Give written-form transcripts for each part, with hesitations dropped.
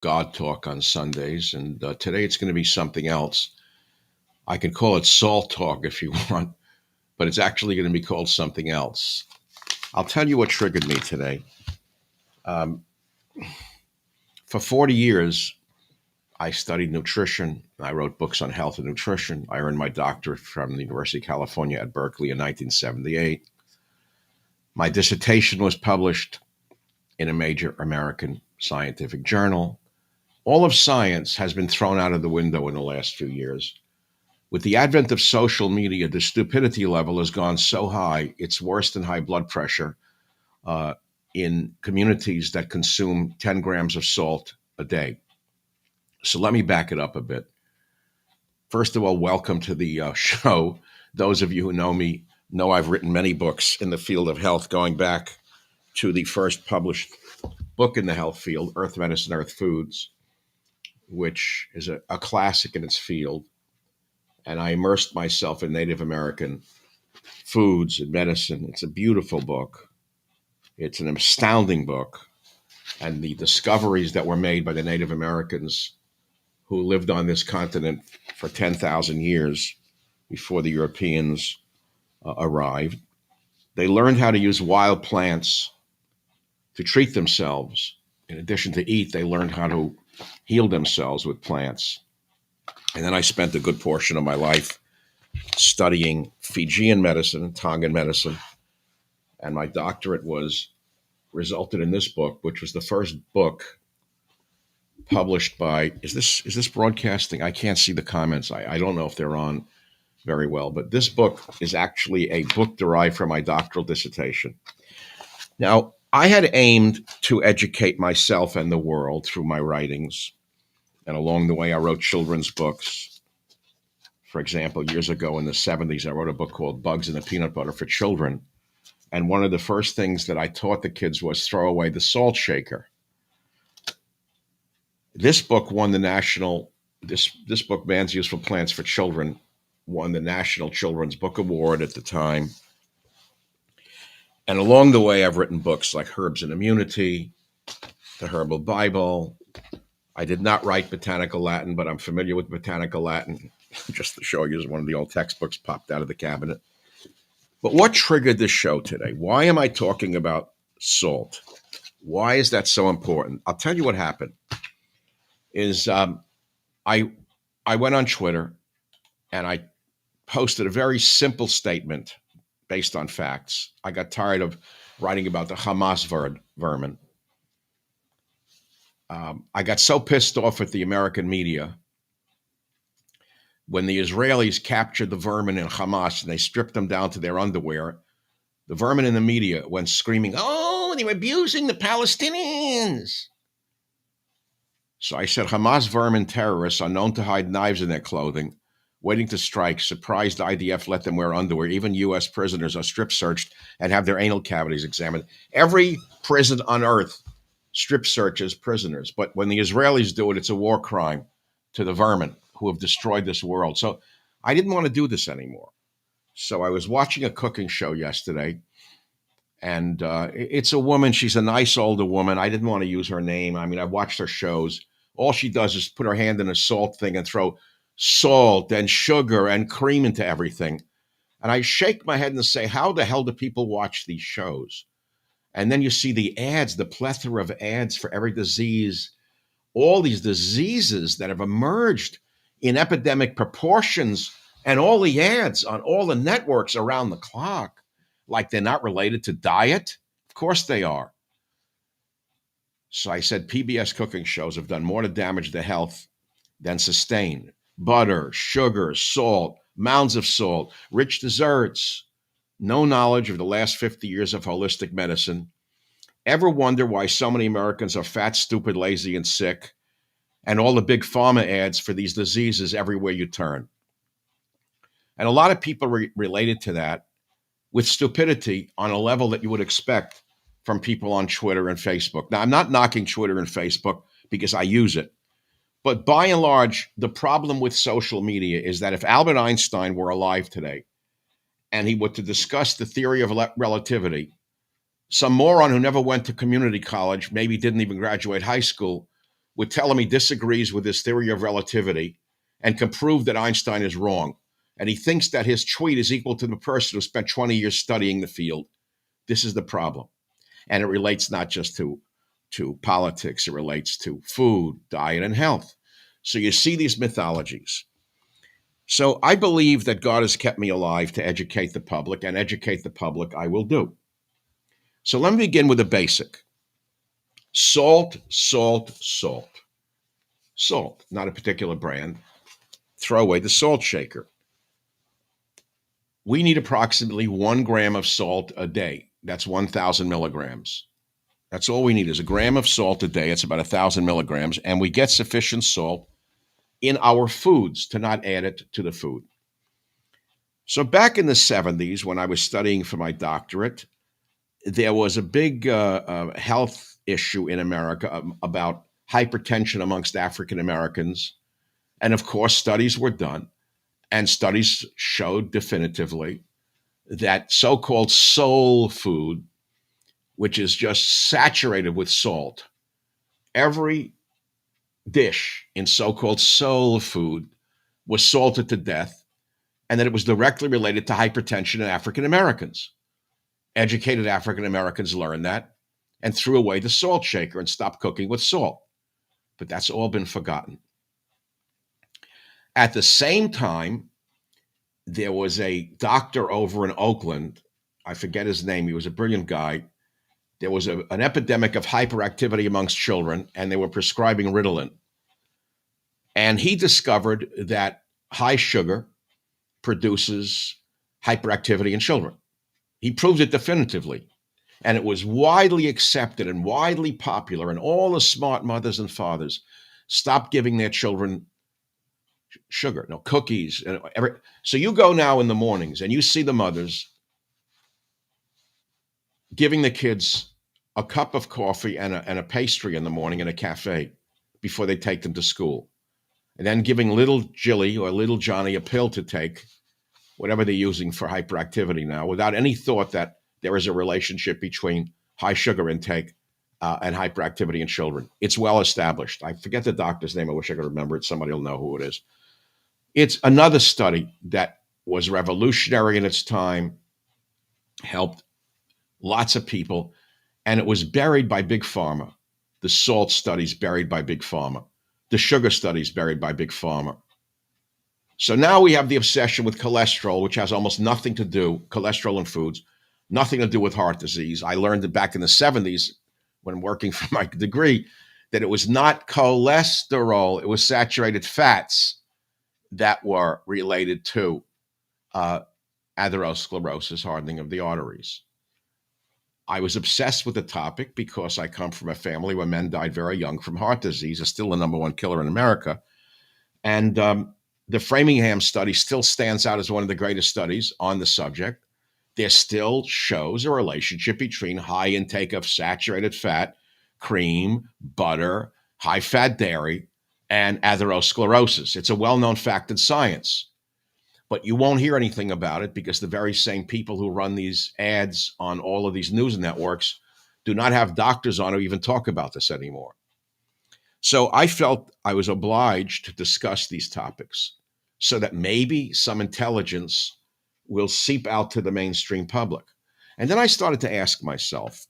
God Talk on Sundays, and today it's going to be something else. I can call it Salt Talk if you want, but it's actually going to be called something else. I'll tell you what triggered me today. Um, for 40 years, I studied nutrition. I wrote books on health and nutrition. I earned my doctorate from the University of California at Berkeley in 1978. My dissertation was published in a major American scientific journal. All of science has been thrown out of the window in the last few years. With the advent of social media, the stupidity level has gone so high, it's worse than high blood pressure uh, in communities that consume 10 grams of salt a day. So let me back it up a bit. First of all, welcome to the show. Those of you who know me know I've written many books in the field of health, going back to the first published book in the health field, Earth Medicine, Earth Foods, which is a classic in its field. And I immersed myself in Native American foods and medicine. It's a beautiful book. It's an astounding book. And the discoveries that were made by the Native Americans who lived on this continent for 10,000 years before the Europeans arrived, they learned how to use wild plants to treat themselves. In addition to eat, they learned how to heal themselves with plants. And then I spent a good portion of my life studying Fijian medicine and Tongan medicine. And my doctorate resulted in this book, which was the first book published by, is this broadcasting? I can't see the comments. I don't know if they're on very well, but this book is actually a book derived from my doctoral dissertation. Now, I had aimed to educate myself and the world through my writings. And along the way, I wrote children's books. For example, years ago in the 70s, I wrote a book called Bugs in the Peanut Butter for Children. And one of the first things that I taught the kids was throw away the salt shaker. This book won the national, this book, Man's Useful Plants for Children, won the National Children's Book Award at the time. And along the way, I've written books like Herbs and Immunity, The Herbal Bible. I did not write Botanical Latin, but I'm familiar with Botanical Latin, just to show you, one of the old textbooks popped out of the cabinet. But what triggered this show today? Why am I talking about salt? Why is that so important? I'll tell you what happened. I went on Twitter and I posted a very simple statement based on facts. I got tired of writing about the Hamas vermin. I got so pissed off at the American media when the Israelis captured the vermin in Hamas and they stripped them down to their underwear. The vermin in the media went screaming, "Oh, they were abusing the Palestinians." So I said, Hamas vermin terrorists are known to hide knives in their clothing, waiting to strike. Surprised IDF let them wear underwear. Even U.S. prisoners are strip searched and have their anal cavities examined. Every prison on earth strip searches prisoners. But when the Israelis do it, it's a war crime to the vermin who have destroyed this world. So I didn't want to do this anymore. So I was watching a cooking show yesterday, and it's a woman. She's a nice older woman. I didn't want to use her name. I mean, I've watched her shows. All she does is put her hand in a salt thing and throw salt and sugar and cream into everything. And I shake my head and say, how the hell do people watch these shows? And then you see the ads, the plethora of ads for every disease, all these diseases that have emerged in epidemic proportions, and all the ads on all the networks around the clock, like they're not related to diet. Of course they are. So I said PBS cooking shows have done more to damage the health than sustain. Butter, sugar, salt, mounds of salt, rich desserts, no knowledge of the last 50 years of holistic medicine. Ever wonder why so many Americans are fat, stupid, lazy, and sick? And all the big pharma ads for these diseases everywhere you turn. And a lot of people related to that with stupidity on a level that you would expect from people on Twitter and Facebook. Now, I'm not knocking Twitter and Facebook because I use it. But by and large, the problem with social media is that if Albert Einstein were alive today and he were to discuss the theory of relativity, some moron who never went to community college, maybe didn't even graduate high school, would tell him he disagrees with his theory of relativity and can prove that Einstein is wrong. And he thinks that his tweet is equal to the person who spent 20 years studying the field. This is the problem. And it relates not just to politics, it relates to food, diet, and health. So you see these mythologies. So I believe that God has kept me alive to educate the public, and educate the public I will do. So let me begin with the basic. Salt, salt, salt. Salt, not a particular brand. Throw away the salt shaker. We need approximately 1 gram of salt a day. That's 1,000 milligrams. That's all we need is a gram of salt a day. It's about 1,000 milligrams. And we get sufficient salt in our foods to not add it to the food. So back in the 70s, when I was studying for my doctorate, there was a big health issue in America about hypertension amongst African Americans. And of course, studies were done, and studies showed definitively that so-called soul food, which is just saturated with salt, every dish in so-called soul food was salted to death, and that it was directly related to hypertension in African Americans. Educated African Americans learned that and threw away the salt shaker and stopped cooking with salt. But that's all been forgotten. At the same time, there was a doctor over in Oakland. I forget his name. He was a brilliant guy. There was an epidemic of hyperactivity amongst children, and they were prescribing Ritalin. And he discovered that high sugar produces hyperactivity in children. He proved it definitively. And it was widely accepted and widely popular. And all the smart mothers and fathers stopped giving their children sugar, no cookies. So you go now in the mornings and you see the mothers giving the kids a cup of coffee and a pastry in the morning in a cafe before they take them to school. And then giving little Jilly or little Johnny a pill to take, whatever they're using for hyperactivity now, without any thought that there is a relationship between high sugar intake and hyperactivity in children. It's well established. I forget the doctor's name. I wish I could remember it. Somebody will know who it is. It's another study that was revolutionary in its time, helped lots of people, and it was buried by Big Pharma. The salt studies buried by Big Pharma. The sugar studies buried by Big Pharma. So now we have the obsession with cholesterol, which has almost nothing to do, cholesterol in foods, nothing to do with heart disease. I learned that back in the 70s when working for my degree that it was not cholesterol, it was saturated fats that were related to atherosclerosis, hardening of the arteries. I was obsessed with the topic because I come from a family where men died very young from heart disease. It's still the number one killer in America. And the Framingham study still stands out as one of the greatest studies on the subject. There still shows a relationship between high intake of saturated fat, cream, butter, high-fat dairy, and atherosclerosis. It's a well-known fact in science. But you won't hear anything about it because the very same people who run these ads on all of these news networks do not have doctors on who even talk about this anymore. So I felt I was obliged to discuss these topics so that maybe some intelligence will seep out to the mainstream public. And then I started to ask myself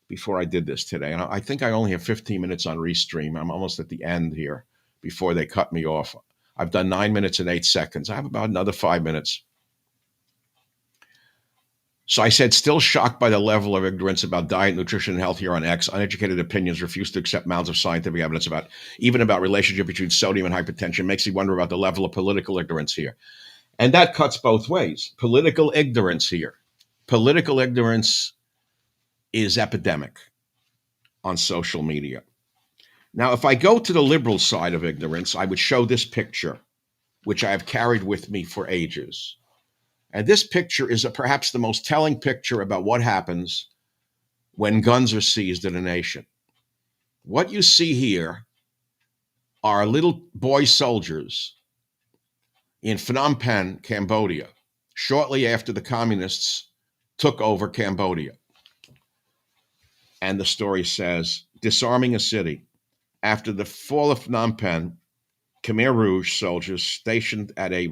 before I did this today, and I think I only have 15 minutes on Restream. I'm almost at the end here before they cut me off. I've done 9 minutes and 8 seconds. I have about another 5 minutes. So I said, still shocked by the level of ignorance about diet, nutrition, and health here on X. Uneducated opinions refuse to accept mounds of scientific evidence even about relationship between sodium and hypertension. Makes me wonder about the level of political ignorance here. And that cuts both ways. Political ignorance here. Political ignorance is epidemic on social media. Now, if I go to the liberal side of ignorance, I would show this picture, which I have carried with me for ages. And this picture is perhaps the most telling picture about what happens when guns are seized in a nation. What you see here are little boy soldiers in Phnom Penh, Cambodia, shortly after the communists took over Cambodia. And the story says, disarming a city. After the fall of Phnom Penh, Khmer Rouge soldiers stationed at a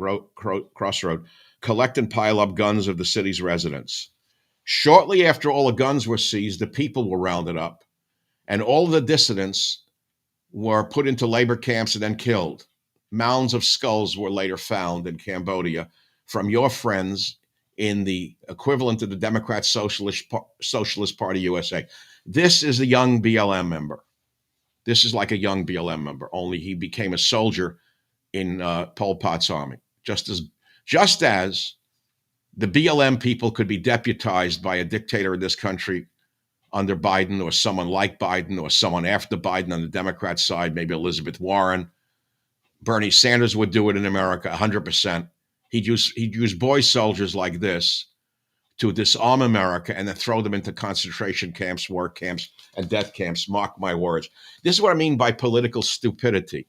crossroad collect and pile up guns of the city's residents. Shortly after all the guns were seized, the people were rounded up, and all the dissidents were put into labor camps and then killed. Mounds of skulls were later found in Cambodia from your friends in the equivalent of the Democrat Socialist Party USA. This is a young BLM member. This is like a young BLM member, only he became a soldier in Pol Pot's army. Just as the BLM people could be deputized by a dictator in this country under Biden or someone like Biden or someone after Biden on the Democrat side, maybe Elizabeth Warren. Bernie Sanders would do it in America 100%. He'd use boy soldiers like this to disarm America and then throw them into concentration camps, work camps, and death camps. Mark my words. This is what I mean by political stupidity.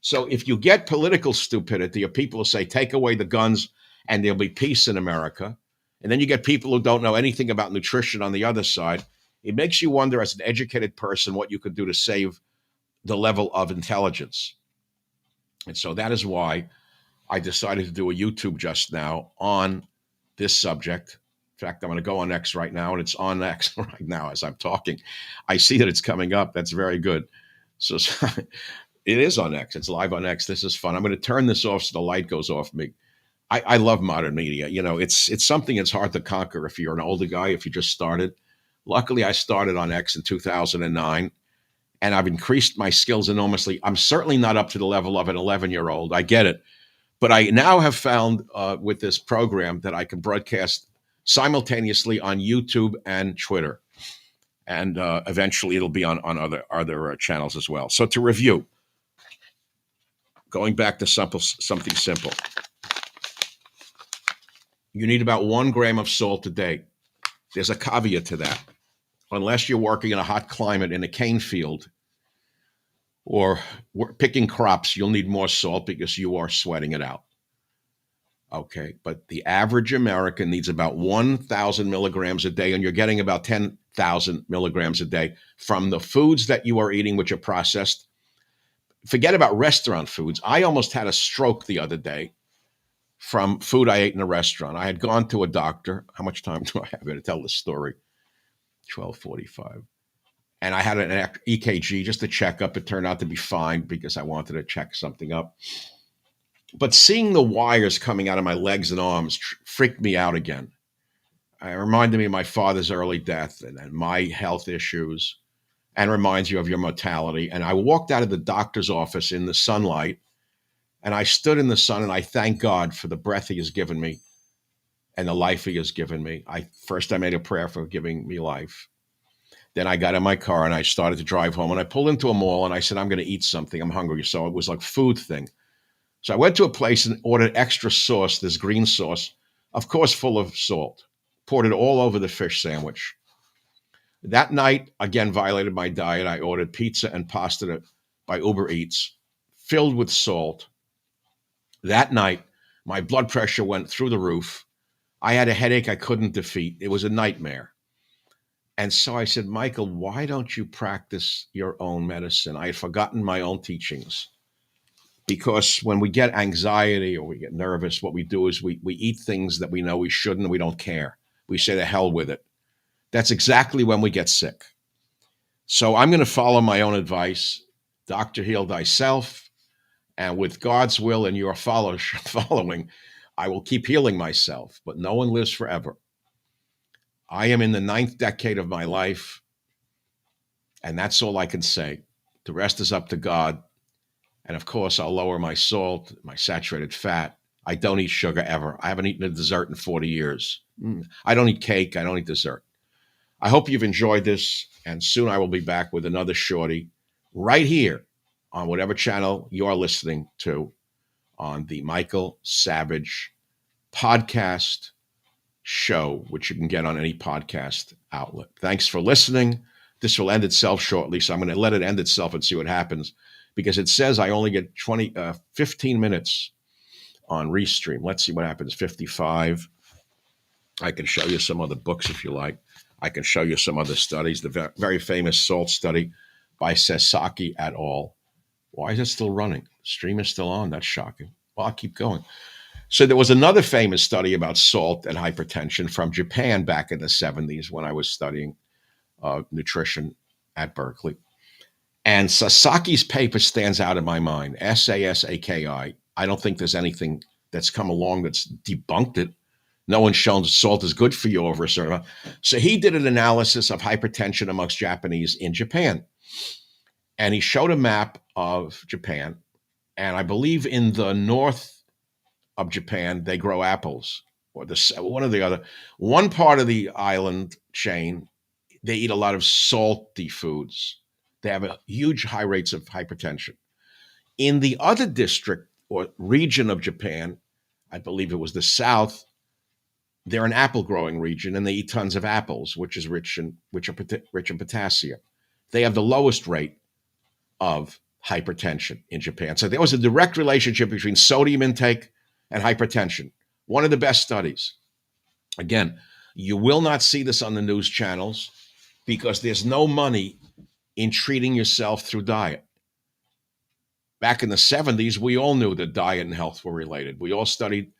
So if you get political stupidity, or people will say, take away the guns and there'll be peace in America, and then you get people who don't know anything about nutrition on the other side, it makes you wonder as an educated person what you could do to save the level of intelligence. And so that is why I decided to do a YouTube just now on this subject. In fact, I'm going to go on X right now, and it's on X right now as I'm talking. I see that it's coming up. That's very good. So it is on X. It's live on X. This is fun. I'm going to turn this off so the light goes off me. I love modern media. You know, it's something that's hard to conquer if you're an older guy, if you just started. Luckily, I started on X in 2009, and I've increased my skills enormously. I'm certainly not up to the level of an 11-year-old. I get it. But I now have found with this program that I can broadcast simultaneously on YouTube and Twitter. And eventually it'll be on other channels as well. So to review, going back to something simple. You need about 1 gram of salt a day. There's a caveat to that. Unless you're working in a hot climate in a cane field or picking crops, you'll need more salt because you are sweating it out. Okay, but the average American needs about 1,000 milligrams a day, and you're getting about 10,000 milligrams a day from the foods that you are eating, which are processed. Forget about restaurant foods. I almost had a stroke the other day from food I ate in a restaurant. I had gone to a doctor. How much time do I have to tell this story? 12:45. And I had an EKG, just a checkup. It turned out to be fine because I wanted to check something up. But seeing the wires coming out of my legs and arms freaked me out again. It reminded me of my father's early death and my health issues, and reminds you of your mortality. And I walked out of the doctor's office in the sunlight, and I stood in the sun, and I thank God for the breath he has given me and the life he has given me. First I made a prayer for giving me life. Then I got in my car and I started to drive home, and I pulled into a mall and I said, I'm going to eat something. I'm hungry. So it was like food thing. So I went to a place and ordered extra sauce, this green sauce, of course, full of salt. Poured it all over the fish sandwich. That night, again, violated my diet. I ordered pizza and pasta by Uber Eats, filled with salt. That night, my blood pressure went through the roof. I had a headache I couldn't defeat. It was a nightmare. And so I said, Michael, why don't you practice your own medicine? I had forgotten my own teachings. Because when we get anxiety or we get nervous, what we do is we eat things that we know we shouldn't, and we don't care. We say the hell with it. That's exactly when we get sick. So I'm going to follow my own advice. Doctor, heal thyself. And with God's will and your following, I will keep healing myself. But no one lives forever. I am in the 9th decade of my life, and that's all I can say. The rest is up to God. And of course, I'll lower my salt, my saturated fat. I don't eat sugar ever. I haven't eaten a dessert in 40 years. I don't eat cake. I don't eat dessert. I hope you've enjoyed this, and soon I will be back with another shorty right here on whatever channel you're listening to on the Michael Savage podcast show, which you can get on any podcast outlet. Thanks for listening. This will end itself shortly, so I'm going to let it end itself and see what happens, because it says I only get 15 minutes on Restream. Let's see what happens. 55. I can show you some other books if you like. I can show you some other studies. The very famous SALT study by Sasaki et al. Why is it still running? The stream is still on. That's shocking. Well, I'll keep going. So there was another famous study about salt and hypertension from Japan back in the 70s when I was studying nutrition at Berkeley. And Sasaki's paper stands out in my mind. SASAKI. I don't think there's anything that's come along that's debunked it. No one's shown that salt is good for you over a certain amount. So he did an analysis of hypertension amongst Japanese in Japan. And he showed a map of Japan. And I believe in the north of Japan, they grow apples, or one or the other. One part of the island chain, they eat a lot of salty foods. They have a huge high rates of hypertension. In the other district or region of Japan, I believe it was the south, they're an apple growing region and they eat tons of apples, which is rich in potassium. They have the lowest rate of hypertension in Japan. So there was a direct relationship between sodium intake and hypertension. One of the best studies. Again, you will not see this on the news channels because there's no money in treating yourself through diet. Back in the 70s, we all knew that diet and health were related. We all studied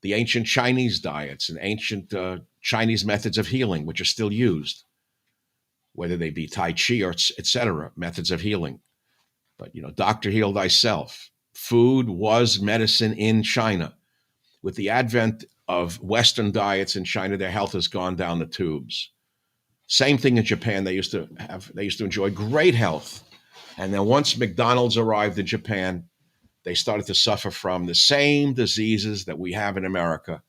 the ancient Chinese diets and ancient Chinese methods of healing, which are still used, whether they be Tai Chi or etc., methods of healing. But, doctor heal thyself. Food was medicine in China. With the advent of Western diets in China, their health has gone down the tubes. Same thing in Japan. They used to enjoy great health. And then once McDonald's arrived in Japan, they started to suffer from the same diseases that we have in America.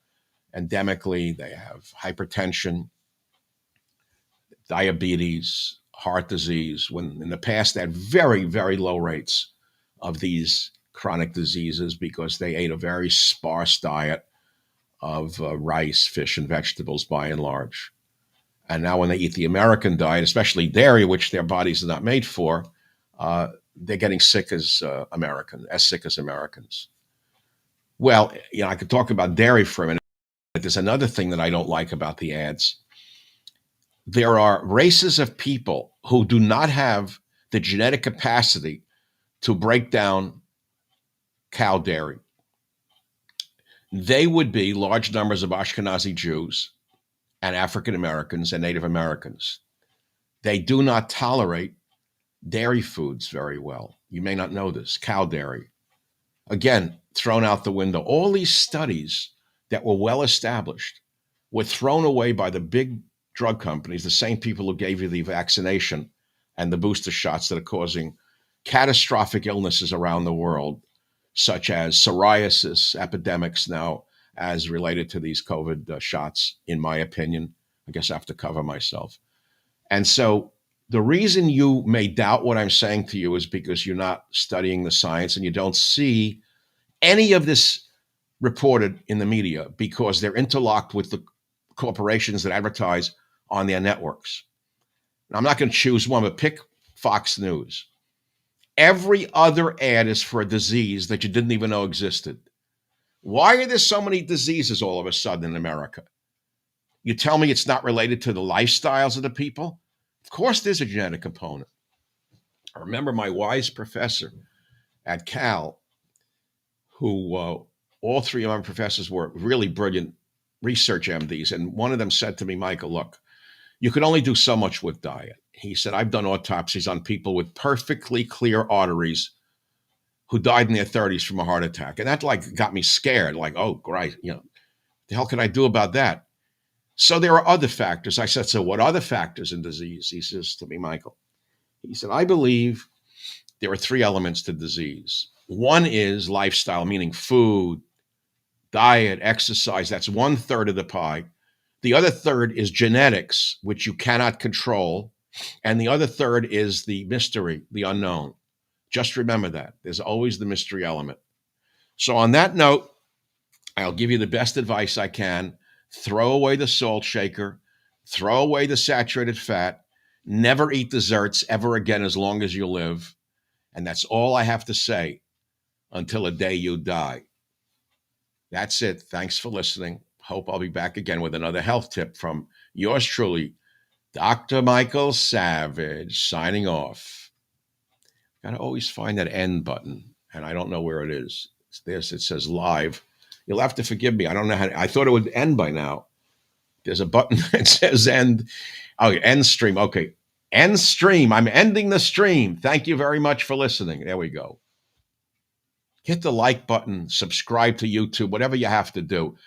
Endemically, they have hypertension, diabetes, heart disease, when in the past they had very, very low rates of these chronic diseases because they ate a very sparse diet of rice, fish, and vegetables by and large. And now when they eat the American diet, especially dairy, which their bodies are not made for, they're getting sick as sick as Americans. Well, I could talk about dairy for a minute. There's another thing that I don't like about the ads. There are races of people who do not have the genetic capacity to break down cow dairy. They would be large numbers of Ashkenazi Jews and African Americans and Native Americans. They do not tolerate dairy foods very well. You may not know this, cow dairy. Again, thrown out the window. All these studies that were well established were thrown away by the big drug companies, the same people who gave you the vaccination and the booster shots that are causing catastrophic illnesses around the world, such as psoriasis epidemics now as related to these COVID shots, in my opinion. I guess I have to cover myself. And so the reason you may doubt what I'm saying to you is because you're not studying the science and you don't see any of this reported in the media because they're interlocked with the corporations that advertise on their networks. Now, I'm not going to choose one, but pick Fox News. Every other ad is for a disease that you didn't even know existed. Why are there so many diseases all of a sudden in America? You tell me it's not related to the lifestyles of the people? Of course, there's a genetic component. I remember my wise professor at Cal, who all three of my professors were really brilliant research MDs. And one of them said to me, Michael, look, you can only do so much with diet. He said, I've done autopsies on people with perfectly clear arteries who died in their 30s from a heart attack. And that got me scared, oh, great, the hell can I do about that? So there are other factors. I said, so what other factors in disease? He says to me, Michael, he said, I believe there are three elements to disease. One is lifestyle, meaning food, diet, exercise. That's 1/3 of the pie. The other third is genetics, which you cannot control. And the other third is the mystery, the unknown. Just remember that. There's always the mystery element. So on that note, I'll give you the best advice I can. Throw away the salt shaker. Throw away the saturated fat. Never eat desserts ever again as long as you live. And that's all I have to say until the day you die. That's it. Thanks for listening. Hope I'll be back again with another health tip from yours truly, Dr. Michael Savage, signing off. Got to always find that end button, and I don't know where it is. It's this. It says live. You'll have to forgive me. I don't know how. I thought it would end by now. There's a button that says end. Oh, end stream. Okay, end stream. I'm ending the stream. Thank you very much for listening. There we go. Hit the like button. Subscribe to YouTube. Whatever you have to do.